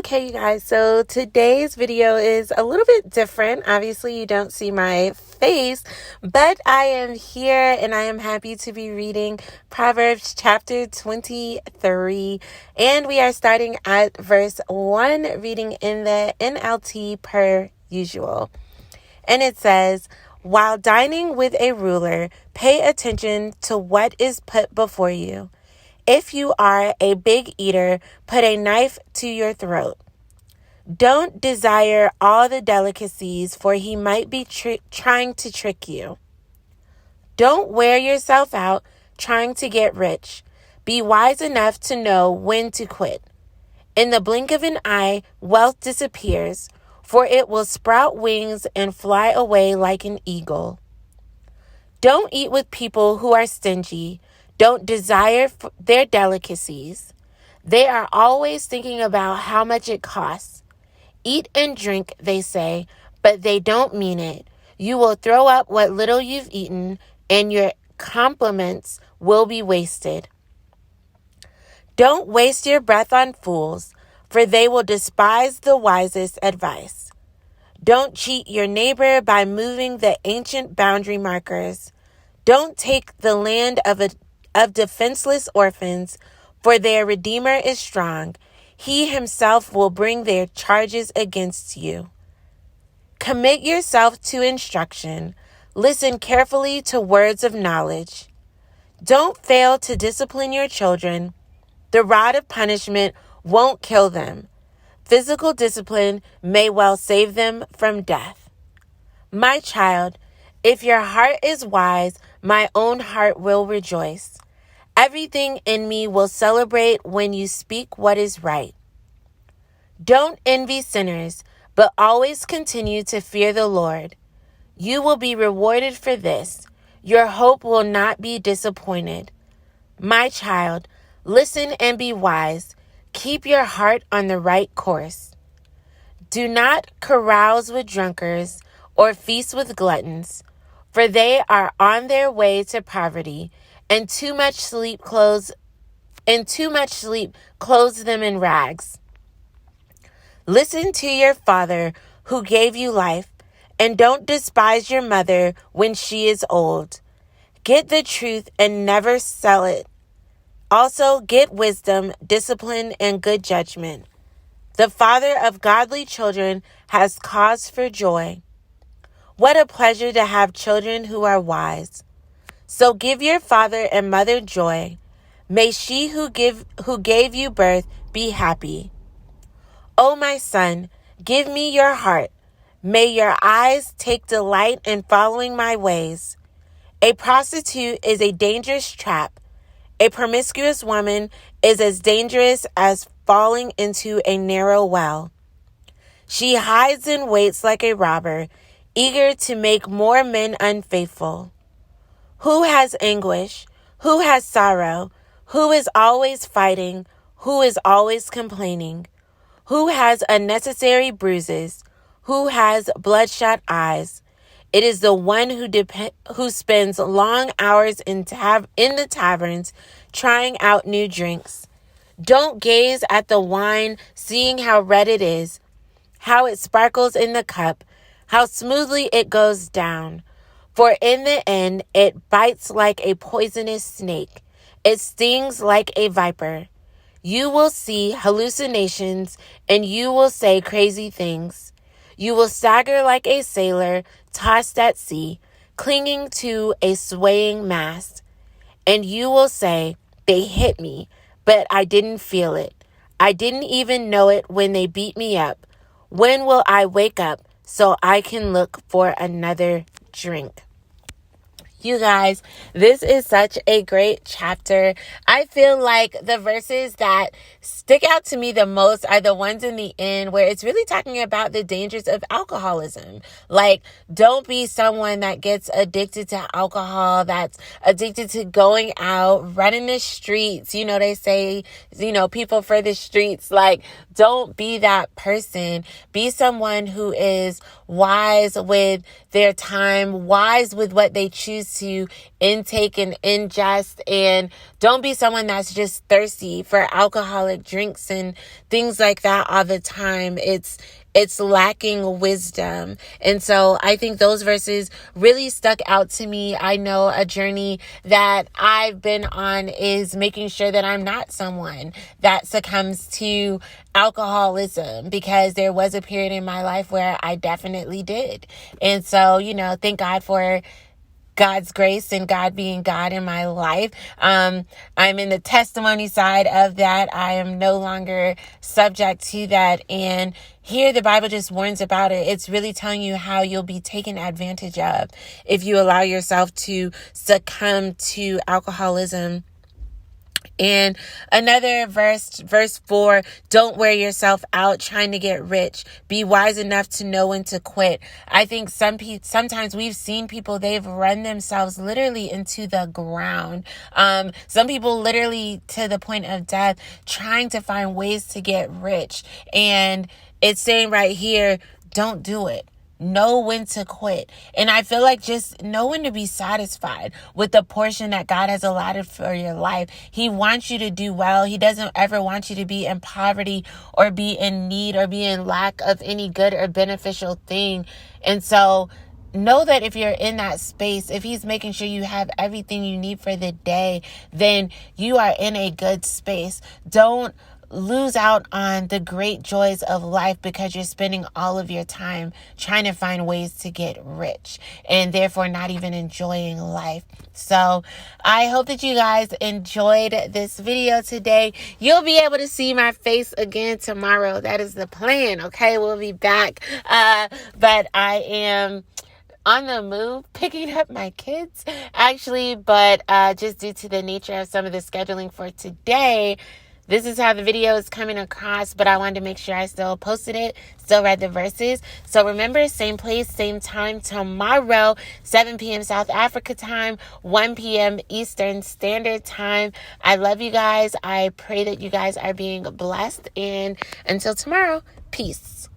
Okay, you guys, so today's video is a little bit different. Obviously, you don't see my face, but I am here and I am happy to be reading Proverbs chapter 23. And we are starting at verse 1, reading in the NLT per usual. And it says, "While dining with a ruler, pay attention to what is put before you. If you are a big eater, put a knife to your throat. Don't desire all the delicacies, for he might be trying to trick you. Don't wear yourself out trying to get rich. Be wise enough to know when to quit. In the blink of an eye, wealth disappears, for it will sprout wings and fly away like an eagle. Don't eat with people who are stingy. Don't desire their delicacies. They are always thinking about how much it costs. Eat and drink, they say, but they don't mean it. You will throw up what little you've eaten, and your compliments will be wasted. Don't waste your breath on fools, for they will despise the wisest advice. Don't cheat your neighbor by moving the ancient boundary markers. Don't take the land of defenseless orphans, for their Redeemer is strong. He himself will bring their charges against you. Commit yourself to instruction. Listen carefully to words of knowledge. Don't fail to discipline your children. The rod of punishment won't kill them. Physical discipline may well save them from death. My child, if your heart is wise, my own heart will rejoice. Everything in me will celebrate when you speak what is right. Don't envy sinners, but always continue to fear the Lord. You will be rewarded for this. Your hope will not be disappointed. My child, listen and be wise. Keep your heart on the right course. Do not carouse with drunkards or feast with gluttons, for they are on their way to poverty, and too much sleep clothes them in rags. Listen to your father who gave you life, and don't despise your mother when she is old. Get the truth and never sell it. Also get wisdom, discipline, and good judgment. The father of godly children has cause for joy. What a pleasure to have children who are wise. So give your father and mother joy. May she who gave you birth be happy. O my son, give me your heart. May your eyes take delight in following my ways. A prostitute is a dangerous trap. A promiscuous woman is as dangerous as falling into a narrow well. She hides and waits like a robber, eager to make more men unfaithful. Who has anguish? Who has sorrow? Who is always fighting? Who is always complaining? Who has unnecessary bruises? Who has bloodshot eyes? It is the one who spends long hours in the taverns trying out new drinks. Don't gaze at the wine, seeing how red it is, how it sparkles in the cup, how smoothly it goes down. For in the end, it bites like a poisonous snake. It stings like a viper. You will see hallucinations, and you will say crazy things. You will stagger like a sailor tossed at sea, clinging to a swaying mast. And you will say, they hit me, but I didn't feel it. I didn't even know it when they beat me up. When will I wake up so I can look for another drink? You guys, this is such a great chapter. I feel like the verses that stick out to me the most are the ones in the end where it's really talking about the dangers of alcoholism. Like, don't be someone that gets addicted to alcohol, that's addicted to going out, running the streets. You know, they say, people for the streets. Like, don't be that person. Be someone who is wise with their time, wise with what they choose to intake and ingest, and don't be someone that's just thirsty for alcoholic drinks and things like that all the time. It's lacking wisdom. And so I think those verses really stuck out to me. I know a journey that I've been on is making sure that I'm not someone that succumbs to alcoholism, because there was a period in my life where I definitely did. And so, thank God for God's grace and God being God in my life. I'm in the testimony side of that. I am no longer subject to that. And here the Bible just warns about it. It's really telling you how you'll be taken advantage of if you allow yourself to succumb to alcoholism. And another verse 4, don't wear yourself out trying to get rich. Be wise enough to know when to quit. I think sometimes we've seen people, they've run themselves literally into the ground. Some people literally to the point of death, trying to find ways to get rich. And it's saying right here, don't do it. Know when to quit. And I feel like just know when to be satisfied with the portion that God has allotted for your life. He wants you to do well. He doesn't ever want you to be in poverty or be in need or be in lack of any good or beneficial thing. And so know that if you're in that space, if he's making sure you have everything you need for the day, then you are in a good space. Don't lose out on the great joys of life because you're spending all of your time trying to find ways to get rich and therefore not even enjoying life. So I hope that you guys enjoyed this video today. You'll be able to see my face again tomorrow. That is the plan. Okay, we'll be back. But I am on the move, picking up my kids, actually, but just due to the nature of some of the scheduling for today, this is how the video is coming across, but I wanted to make sure I still posted it, still read the verses. So remember, same place, same time tomorrow, 7 p.m. South Africa time, 1 p.m. Eastern Standard Time. I love you guys. I pray that you guys are being blessed. And until tomorrow, peace.